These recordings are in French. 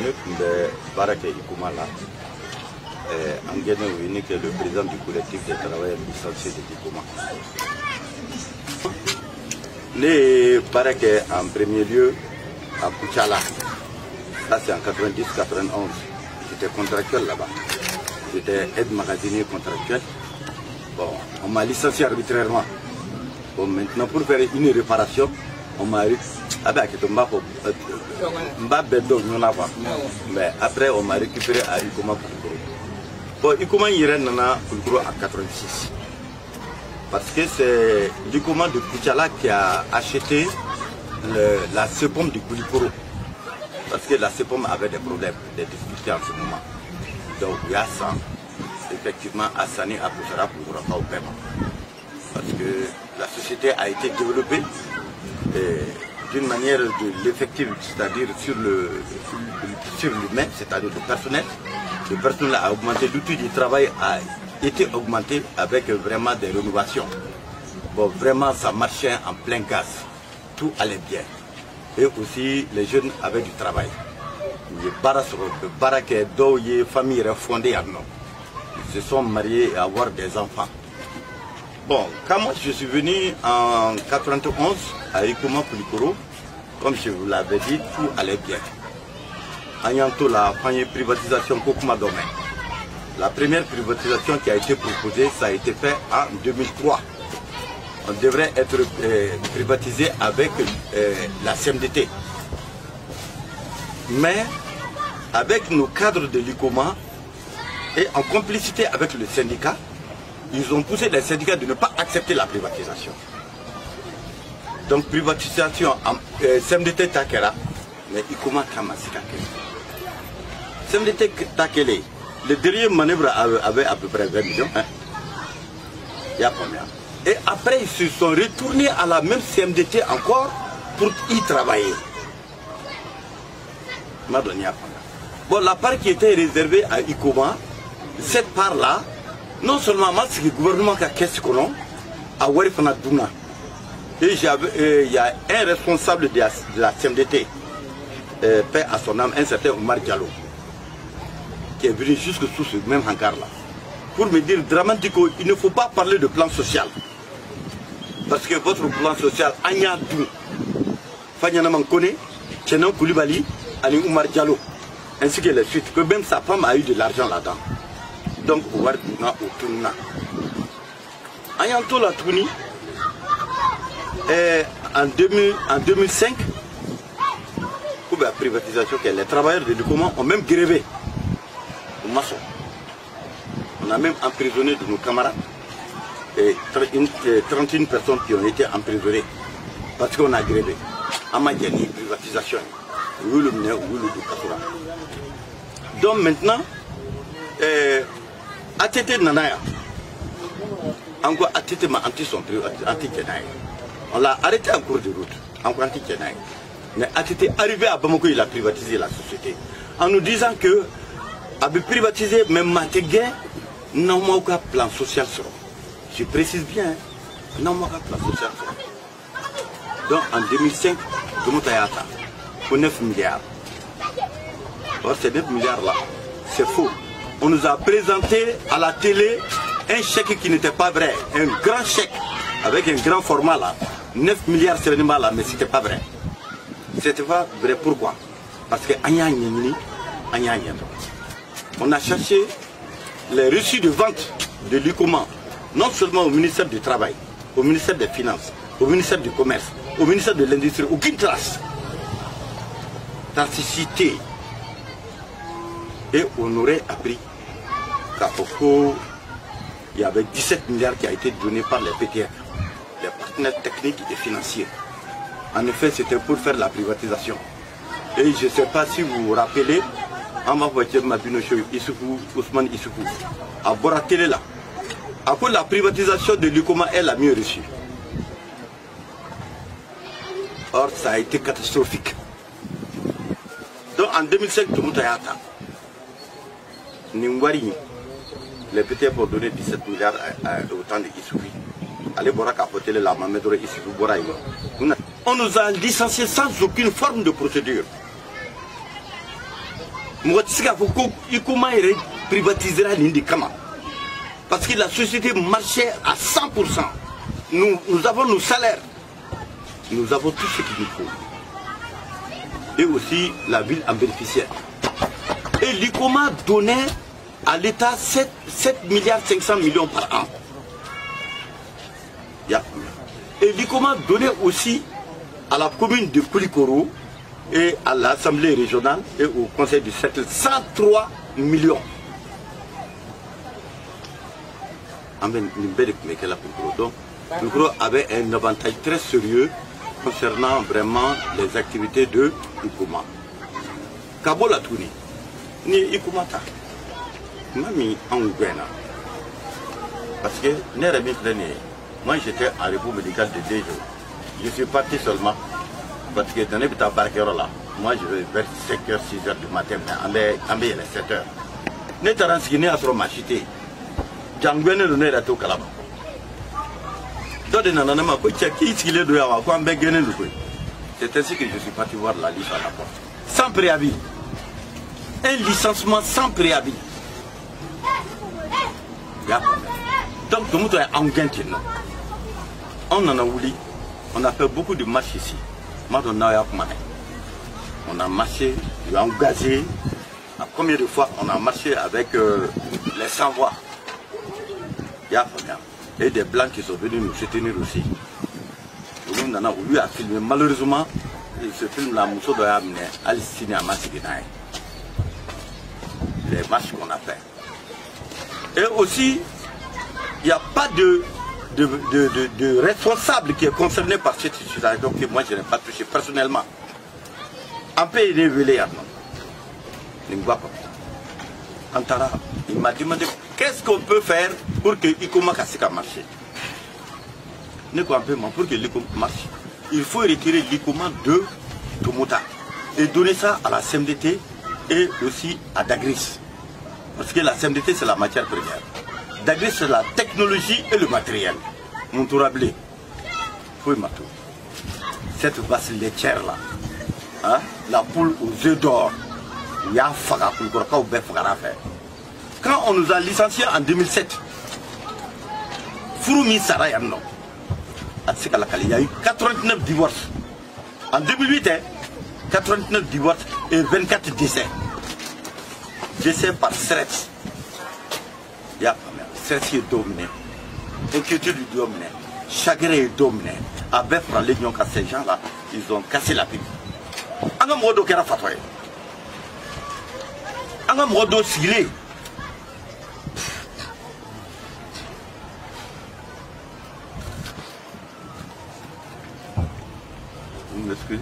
de Barake Ikoumala, Angene Ouini, qui est le président du collectif des travailleurs licenciés de Ikouma. Les Barake en premier lieu à Kouchala, ça c'est en 90-91, j'étais contractuel là-bas, j'étais aide-magasinier contractuel. Bon, on m'a licencié arbitrairement. Bon, maintenant pour faire une réparation, on m'a mais après on m'a récupéré à Ikouma Koulikoro. Bon, Ikouma Yiren Nana Koulikoro en 86. Parce que c'est l'Ikouma de Kouchala qui a acheté la CEPOM de Koulikoro. Parce que la CEPOM avait des problèmes, des difficultés en ce moment. Donc il y a ça, effectivement, Assani a poussé pour au paiement. Parce que la société a été développée d'une manière de l'effectif, c'est-à-dire sur l'humain, c'est-à-dire le personnel. Le personnel a augmenté, l'outil du travail a été augmenté avec vraiment des rénovations. Bon, vraiment, ça marchait en plein gaz. Tout allait bien. Et aussi, les jeunes avaient du travail. Les baraques d'eau, les familles refondées à nous. Ils se sont mariés et avoir des enfants. Bon, quand moi je suis venu en 91 à Ikouma Koulikoro, comme je vous l'avais dit, tout allait bien. Ayanto, la première privatisation Kokouma Domaine. La première privatisation qui a été proposée, ça a été fait en 2003. On devrait être privatisé avec la CMDT. Mais avec nos cadres de l'Ikouma et en complicité avec le syndicat, ils ont poussé les syndicats de ne pas accepter la privatisation. Donc privatisation CMDT Takera, mais Ikouma Kamasikake. CMDT Takele, le dernier manœuvre avait à peu près 20 millions. Hein? Il y a combien? Et après ils se sont retournés à la même CMDT encore pour y travailler. Bon, la part qui était réservée à Ikouma, cette part-là, non seulement c'est le gouvernement qui a qu'est-ce qu'on a, à Warifana Douna. Et il y a un responsable de la CMDT, paix à son âme, un certain Omar Diallo, qui est venu jusque sous ce même hangar-là, pour me dire, Dramatico, il ne faut pas parler de plan social. Parce que votre plan social, Anya Dou, Fanyana Mankone, Tchenan Koulibaly, Ali Omar Diallo, ainsi que les suites, que même sa femme a eu de l'argent là-dedans. Donc, on va au Ayanto la Touni, en 2005, pour la privatisation, les travailleurs de l'Ikouma ont même grévé au maçon. On a même emprisonné de nos camarades et 31 personnes qui ont été emprisonnées parce qu'on a grévé. Amadjani, privatisation. Donc maintenant, ATT Nanaya, encore ATT m'a anti-Kenai. On l'a arrêté en cours de route, encore anti-Kenai. Mais ATT arrivé à Bamako, il a privatisé la société. En nous disant que, avec privatiser, même Matégué, non, moi, aucun plan social sera. Je précise bien, non, moi, aucun plan social sera. Donc en 2005, Domoutayata, pour 9 milliards. Or, ces 9 milliards-là, c'est faux. On nous a présenté à la télé un chèque qui n'était pas vrai, un grand chèque avec un grand format là, 9 milliards seulement là, mais c'était pas vrai. C'était pas vrai, pourquoi? Parce que on a cherché les reçus de vente de l'Ikouma, non seulement au ministère du Travail, au ministère des Finances, au ministère du Commerce, au ministère de l'Industrie, aucune trace. Toxicité. Et on aurait appris qu'à Foko, il y avait 17 milliards qui a été donné par les PTR, les partenaires techniques et financiers. En effet, c'était pour faire la privatisation. Et je ne sais pas si vous vous rappelez, Ama Voiture Mabinocho, Issoufou, Ousmane Issoufou, à Boratélé là. Après la privatisation de l'Ikouma, elle a mieux reçu. Or, ça a été catastrophique. Donc en 2005, tout le monde a atteint. Ningwari, les PTR pour donner 17 milliards au temps de Issoufou. Allez, Borak a porté la Mamédore Issoufou, Boraï. On nous a licenciés sans aucune forme de procédure. Comment privatisera l'Indi Kama? Parce que la société marchait à 100%. Nous avons nos salaires. Nous avons tout ce qu'il nous faut. Et aussi la ville en bénéficiaire. Et l'ICOMA donnait à l'État 7 milliards 500 millions par an. Et l'ICOMA donnait aussi à la commune de Koulikoro et à l'Assemblée régionale et au Conseil du cercle 103 millions. Donc, Koulikoro avait un avantage très sérieux concernant vraiment les activités de l'ICOMA. Kabola Touni, ni ICOMA ta, mami Angouena. Parce que moi j'étais en repos médical de 2 jours. Je suis parti seulement parce que dans les là, moi je vais vers 5h, 6h du matin, mais en les 7h. Nous avons renseigné à trop machité. Djangouene le nez à tout calama. C'est ainsi que je suis parti voir la liste à la porte. Sans préavis. Un licenciement sans préavis. Donc tout le monde est en gain. On en a voulu. On a fait beaucoup de marches ici. On a marché, on a engagé. Combien de fois on a marché avec les sans-voix. Et des blancs qui sont venus nous soutenir aussi. On a voulu filmer. Malheureusement, ce film-là, Mousso doit amener à l'Istine à Massiginaï. Les marches qu'on a fait. Et aussi, il n'y a pas de responsable qui est concerné par cette situation que moi je n'ai pas touché personnellement. On peut y révéler à nous. Antara, il m'a demandé qu'est-ce qu'on peut faire pour que l'ICOMA marche. Pour que l'ICOMA marche, il faut retirer l'ICOMA de Tomota et donner ça à la CMDT et aussi à Dagris. Parce que la CMDT c'est la matière première. Dagris c'est la technologie et le matériel. Mon tourablé. Cette vache laitière là, hein, la poule aux œufs d'or, quand on nous a licenciés en 2007, Fouroumi Sarayano, il y a eu 89 divorces. En 2008, 89 divorces et 24 décès. Décès par stress. Il y a stress qui est dominé. Inquiétude est dominée. Chagrin est dominé. Avec l'Union, ces gens-là, ils ont cassé la pipe. Anga modo kera fatwaye. Anga modo sigilé. Vous m'excusez.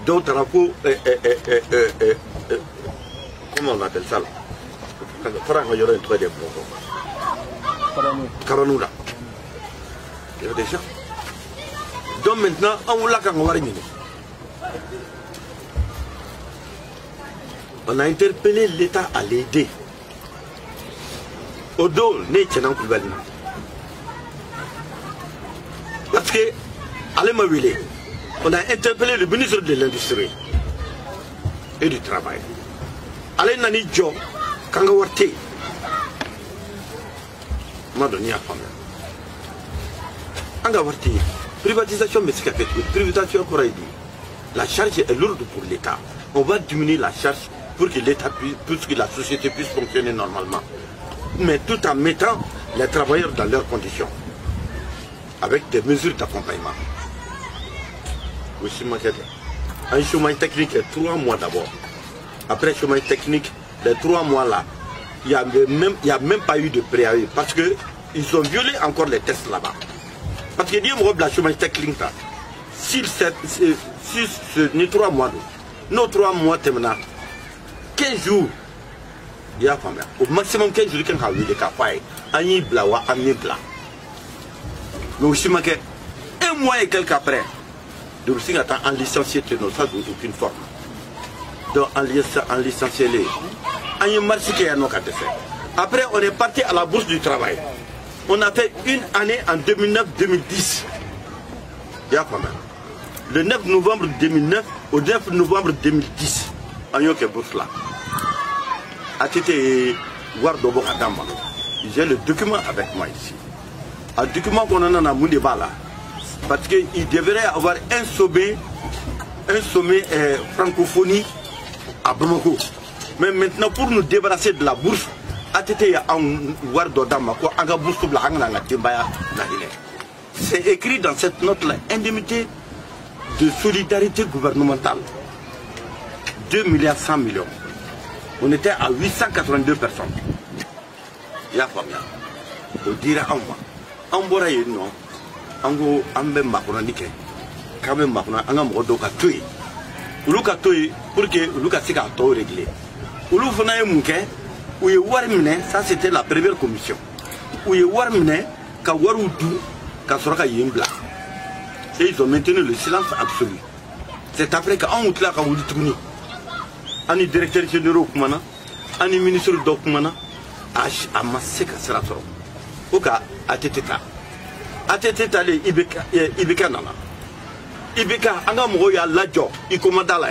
D'autres rapports, comment on appelle ça là? Il y aura un toit de Karanoula. Il y a des gens. Donc maintenant, on a interpellé l'État à l'aider. Odo ne tient plus belle. Parce que, allez me willer. On a interpellé le ministre de l'Industrie et du Travail. Allez nani jo kanga warte. Madoni a femme. Anga warte. Privatisation mais c'est fait. Privatisation qu'aurait dit. La charge est lourde pour l'État. On va diminuer la charge pour que l'État puisse, pour que la société puisse fonctionner normalement. Mais tout en mettant les travailleurs dans leurs conditions. Avec des mesures d'accompagnement. Un chômage technique est 3 mois d'abord. Après le chômage technique, les 3 mois là, il n'y a même pas eu de préavis. Parce qu'ils ont violé encore les tests là-bas. Parce que nous avons le chômage technique là. Si ce n'est 3 mois, nos 3 mois terminent, 15 jours, il y a au maximum 15 jours, il y a eu des cas. Il y a eu un mois et quelques après. Donc si on attend en licencié, ça n'a aucune forme. Donc en licencié, on y marche qui a nos cas de fait. Après on est parti à la bourse du travail. On a fait une année en 2009-2010. Le 9 novembre 2009 au 9 novembre 2010. En yoke bourse là. J'ai le document avec moi ici. Un document qu'on en a Moundéba là. Parce qu'il devrait y avoir un sommet francophonie à Bamako. Mais maintenant, pour nous débarrasser de la bourse, c'est écrit dans cette note-là, indemnité de solidarité gouvernementale. 2 milliards 100 millions. On était à 882 personnes. Il y a combien? On dirait en moi. En Bora, non. En gros, en même Makonanike. Quand même Makona, en Amodo Katoué. Uluka Toy, pour que Uluka Sika to réglé. Ulu Fona Mouke, où est Warmine, ça c'était la première commission. Où est Warmine, Kawarudu, Kasoraka Yimbla. Et ils ont maintenu le silence absolu. C'est après qu'en Outla Kawulitouni, un directeur général Kumana, un ministre d'Okumana, a massé Kasserator. Oka, Ateteta. Ateteta, les Ibeka Nana. Ibeka, Anga Moya Ladjo, Ikomandala.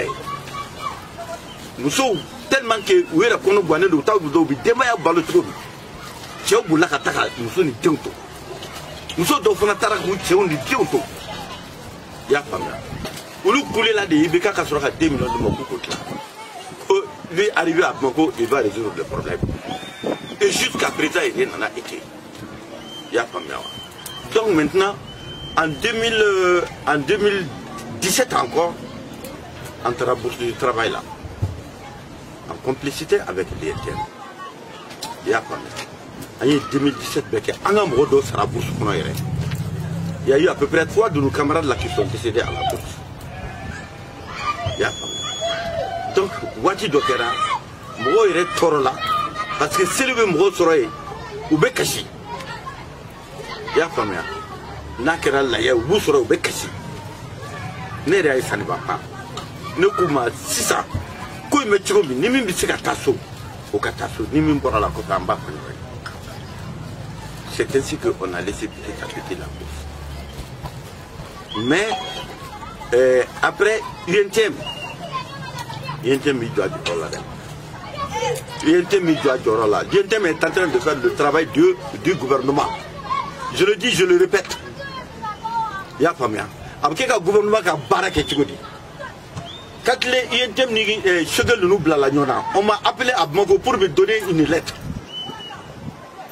Nous sommes tellement que nous avons connu Boané de Taoudo, Demaya Balotrobi. Tchao Boulakataka, nous sommes Tionto. Nous sommes dans Fonatara, nous sommes Tionto. Yapamia. Où nous coulons là de Ibeka Kassoraka 2 millions de Mokoko. Lui arrivé à Moko, il va résoudre le problème. Et jusqu'à présent, il n'en a été. Yapamia. Donc maintenant, en 2017 encore, entre la bourse du travail là, en complicité avec l'INTM. Il y a pas mal. En 2017, il y a eu à peu près 3 de nos camarades là qui sont décédés à la bourse. Il y a pas mal. Donc, Wati Dokera, Moro est toro là, parce que c'est le Moro Soroye, ou Bekashi. Il y a pas mal. Nakera la ya Wusoro Bekashi. Nere ça ne va pas. Ne kuma 600. C'est ainsi qu'on a laissé petit à petit la bourse. Mais après, l'INTM est en train de faire le travail du gouvernement. Je le dis, je le répète. Il y a pas bien. Après le gouvernement a barré quand les INTM on m'a appelé à Bamako pour me donner une lettre.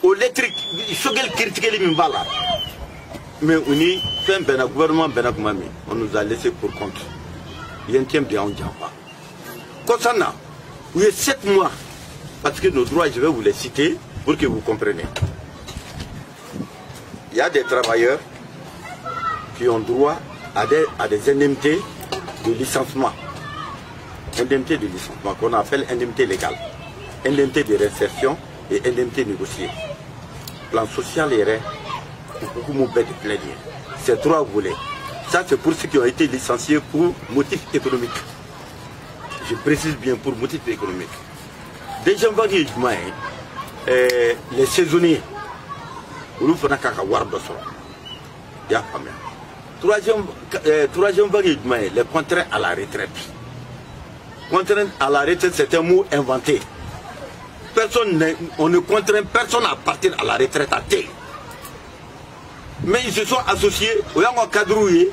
Au lettrique, Shogel critiquait les Mimbala. Mais on y fait un gouvernement, on nous a laissé pour compte. INTM de Andjamba. Concernant, il y a 7 mois, parce que nos droits, je vais vous les citer pour que vous compreniez. Il y a des travailleurs qui ont droit à des indemnités de licenciement. Indemnité de licenciement qu'on appelle indemnité légale, indemnité de réinsertion et indemnité négociée. Plan social et beaucoup de plaigner. C'est 3 volets. Ça c'est pour ceux qui ont été licenciés pour motif économique. Je précise bien pour motif économique. Déjà les saisonniers, troisième vague, les contraintes à la retraite. Contrainte à la retraite, c'est un mot inventé. On ne contraint personne à partir à la retraite à terre. Mais ils se sont associés au Yango Kadrouye,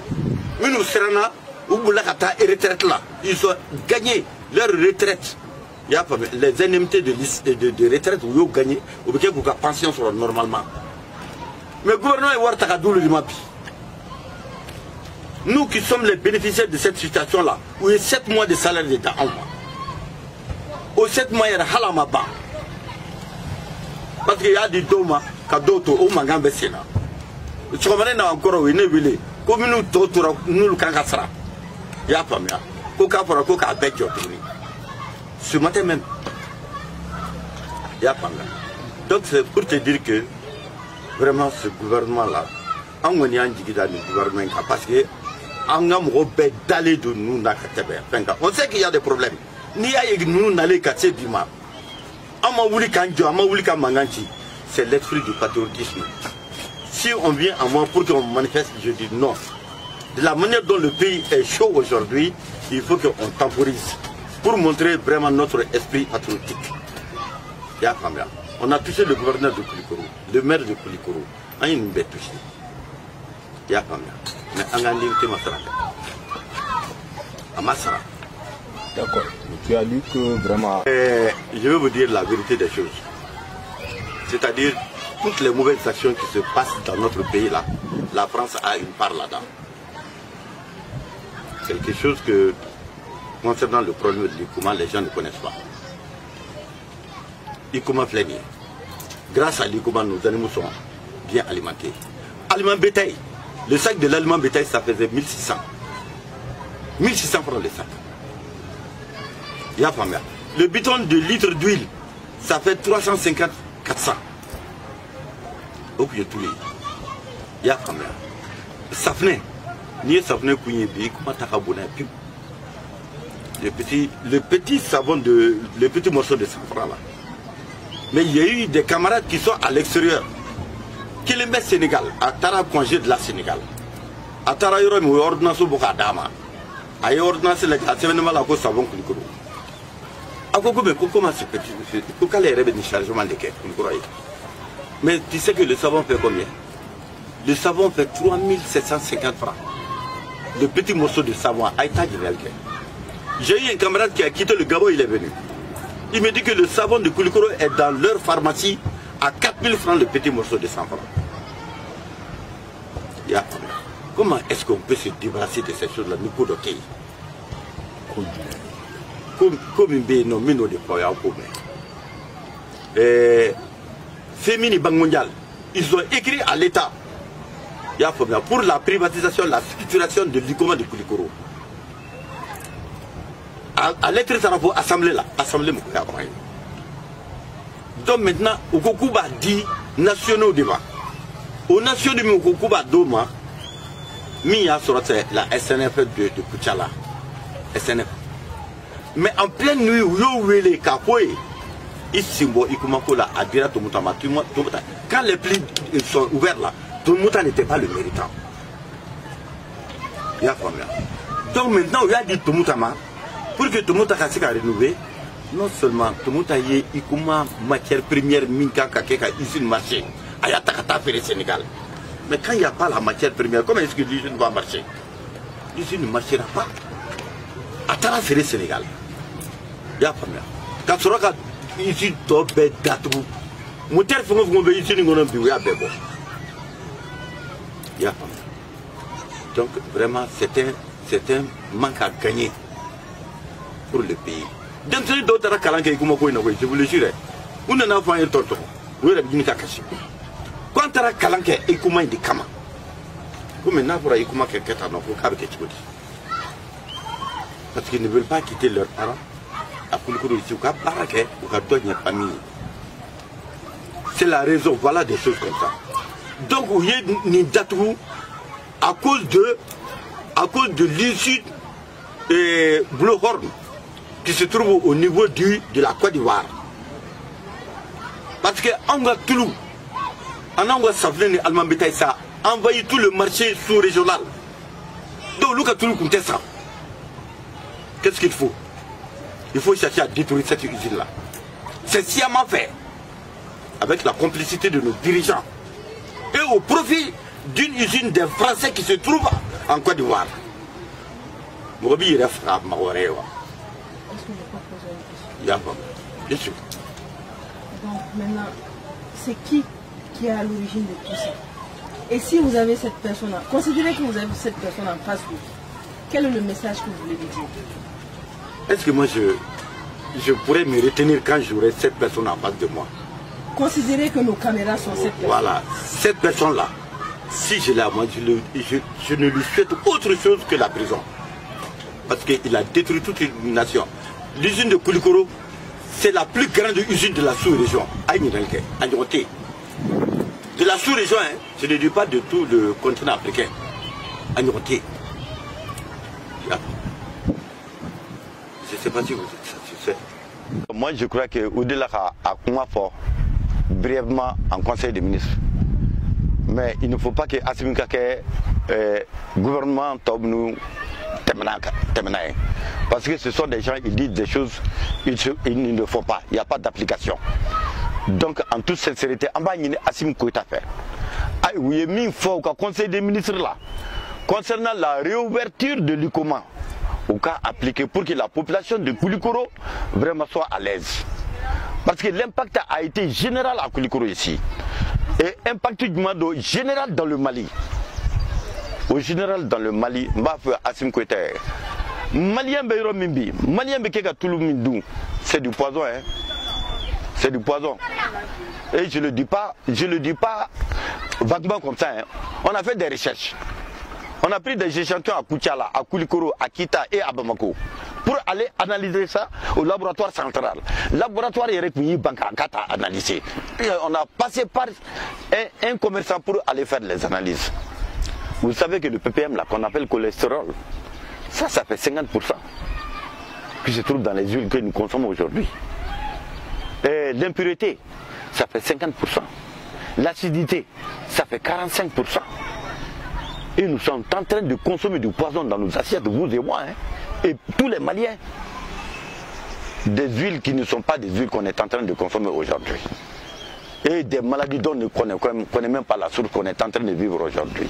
Minou Serana, ou Boulakata et retraite là. Ils ont gagné leur retraite. Il y a les indemnités de retraite où ils ont gagné, ou bien qu'ils ont pension normalement. Mais le gouvernement est Wartakadou le Limapi. Nous qui sommes les bénéficiaires de cette situation-là, où il y a 7 mois de salaire d'État en mois. Au 7 mois, il y a Halamaba. Parce qu'il y a des domas, Kadoto, au Mangambe Sena. Tu comprends encore où il est comme nous, nous le Kangasra. Il y a pas mieux. Koka pour Koka avec your tournée. Ce matin même. Il y a pas mieux. Donc c'est pour te dire que vraiment ce gouvernement-là, on est en gouvernement parce que on sait qu'il y a des problèmes. C'est l'esprit du patriotisme. Si on vient à moi pour qu'on manifeste, je dis non. De la manière dont le pays est chaud aujourd'hui, il faut qu'on temporise pour montrer vraiment notre esprit patriotique. On a touché le gouverneur de Koulikoro, le maire de Koulikoro. On a une bête touchée. Mais on a une D'accord. Tu as dit que vraiment... Je vais vous dire la vérité des choses. C'est-à-dire, toutes les mauvaises actions qui se passent dans notre pays là, la France a une part là-dedans. Quelque chose que, concernant le problème de l'Ikouma, les gens ne connaissent pas. L'Ikouma fléni. Grâce à l'Ikouma, nos animaux sont bien alimentés. Aliment bétail. Le sac de l'aliment bétail, ça faisait 1600. 1600 francs le sac. Le bidon de litre d'huile, ça fait 350, 400. Au pied tous les. Il y a quand même. Safné. Ni safné kouyebi, comment t'as abonné le petit savon de. Le petit morceau de safran là. Mais il y a eu des camarades qui sont à l'extérieur. Qui les mettent Sénégal. À Tara congé de la Sénégal. À Tara Yorom ou ordonnance au Bokadama. À ordonnance la savon la cause savon Koulikoro. Comment c'est petit? Pourquoi les rêves de chargement de quai? Mais tu sais que le savon fait combien? Le savon fait 3750 francs. Le petit morceau de savon à Aïta Généralité. J'ai eu un camarade qui a quitté le Gabon, il est venu. Il me dit que le savon de Koulikoro est dans leur pharmacie à 4000 francs le petit morceau de 100 francs. Comment est-ce qu'on peut se débarrasser de ces choses-là? Nous pouvons comme une béno, mino de Poya Fémini Banque mondiale, ils ont écrit à l'État pour la privatisation, la structuration de l'Ikouma de Koulikoro. À l'être ça pour assemblée là, assemblée Moukouya. Donc maintenant, Oukouba dit nationaux devant. Aux nations de Moukouba Doma, Mia sera la SNF de Kouchala. SNF. Mais en pleine nuit, les capoés, ici, quand les plis sont ouverts là, tout le monde n'était pas le méritant. Donc maintenant, il y a dit tout le monde, pour que tout le monde ait renouvelé, non seulement tout le monde ait matière première, minka, kakeka, ici, le marché, ayatakata faire le Sénégal. Mais quand il n'y a pas la matière première, comment est-ce que l'usine va marcher? L'usine ne marchera pas. Atara faire le Sénégal. Quand tu regardes ici, tu as des dates. Moteur fonds ici, nous avons vu donc vraiment, c'est un manque à gagner pour le pays. Donc, c'est d'autres calanques qui m'ont je vous le jure. On en a fait un tonton. Vous avez dit Kakashi. Quand tu as calanque et comment il dit Kama. Comme maintenant, pour aller comment quelqu'un t'a non pour avec parce qu'ils ne veulent pas quitter leurs parents. C'est la raison, voilà des choses comme ça. Donc, vous voyez, à cause de l'issue Blowhorn qui se trouve au niveau de la Côte d'Ivoire. Parce que Anga Toulou, Anga Savlen et Allemand Bétail, ça a envahi tout le marché sous-régional. Donc, Luka Toulou compte ça. Qu'est-ce qu'il faut? Il faut chercher à détruire cette usine-là. C'est sciemment fait. Avec la complicité de nos dirigeants. Et au profit d'une usine des Français qui se trouve en Côte d'Ivoire. Est-ce que je peux poser une question? Bien sûr. Donc maintenant, c'est qui est à l'origine de tout ça? Et si vous avez cette personne-là, considérez que vous avez cette personne en face de vous, quel est le message que vous voulez lui dire? Est-ce que moi je pourrais me retenir quand j'aurai cette personne en face de moi? Considérez que nos caméras sont cette personne. Voilà, cette personne-là, si je l'ai à moi, je ne lui souhaite autre chose que la prison. Parce qu'il a détruit toute une nation. L'usine de Koulikoro, c'est la plus grande usine de la sous-région. De la sous-région, hein, je ne dis pas de tout le continent africain. Je ne sais pas si vous êtes satisfait. Moi, je crois que Oudela a comment fort brièvement en conseil des ministres. mais il ne faut pas que Assimi Goïta gouvernement tombe nous terminer. Parce que ce sont des gens, ils disent des choses, ils ne le font pas. Il n'y a pas d'application. Donc, en toute sincérité, on va Assimi Goïta faire. Oui, il faut au Conseil des ministres là, concernant la réouverture de l'ICOMA, au cas appliqué pour que la population de Koulikoro vraiment soit à l'aise. Parce que l'impact a été général à Koulikoro ici. Et impact général dans le Mali. Au général dans le Mali, Assimi Goïta. Malien Beiro Mimbi, Malien Bekega Touloumindou, c'est du poison, hein. C'est du poison. Et je le dis pas vaguement comme ça, hein. On a fait des recherches. On a pris des échantillons à Koutiala, à Koulikoro, à Kita et à Bamako pour aller analyser ça au laboratoire central. Laboratoire Yerekouyi Banka Kata analysé. On a passé par un commerçant pour aller faire les analyses. Vous savez que le ppm là qu'on appelle cholestérol, ça fait 50% qui se trouve dans les huiles que nous consommons aujourd'hui. Et l'impureté, ça fait 50%. L'acidité, ça fait 45%. Et nous sommes en train de consommer du poison dans nos assiettes, vous et moi, hein, et tous les Maliens. Des huiles qui ne sont pas des huiles qu'on est en train de consommer aujourd'hui. Et des maladies dont on ne connaît même pas la source qu'on est en train de vivre aujourd'hui.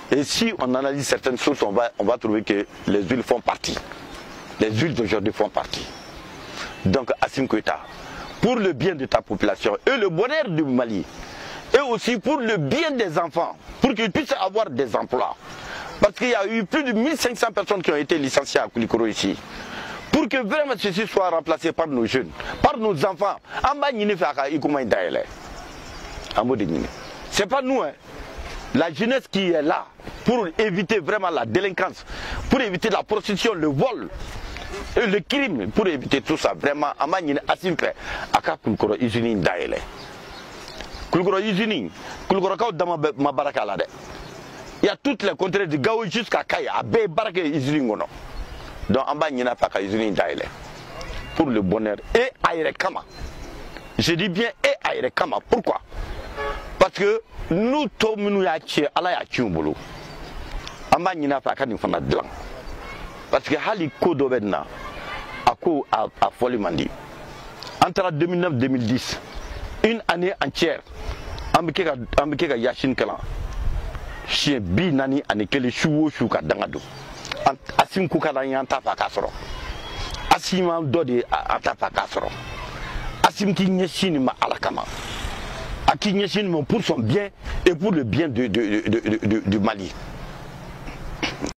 Et si on analyse certaines sources, on va trouver que les huiles font partie. Les huiles d'aujourd'hui font partie. Donc Assimi Goïta, pour le bien de ta population et le bonheur du Mali, et aussi pour le bien des enfants, pour qu'ils puissent avoir des emplois. Parce qu'il y a eu plus de 1500 personnes qui ont été licenciées à Koulikoro ici. Pour que vraiment ceci soit remplacé par nos jeunes, par nos enfants. C'est pas nous, hein. La jeunesse qui est là pour éviter vraiment la délinquance, pour éviter la prostitution, le vol, et le crime, pour éviter tout ça, vraiment, Assimi Goïta, aka Koulikoro usine ndaele. Koulikoro usine, Koulikoro kaw dama ma baraka la de. Il y a toutes les contrées de Gao jusqu'à Kaya, à Bé baraka usine ngono. Donc amba nyina faka usine ndaele. Pour le bonheur et Aïrekama. Je dis bien et Aïrekama. Pourquoi? Parce que nous tous nous ya tché ala ya tchumbolo. Amba nyina faka ni fana dlan. Parce que hali ko dobenna ako a foli mandi. Entre 2009 et 2010, une année entière, ambekeka yashin kala. Chien bi nani anekele chouo chouka dangado. Assimi Goïta na yanta fa kasoro. Assimi dode ata fa kasoro. Assimi ki nyeshini ma alakama. Aki nyeshini pour son bien et pour le bien du Mali.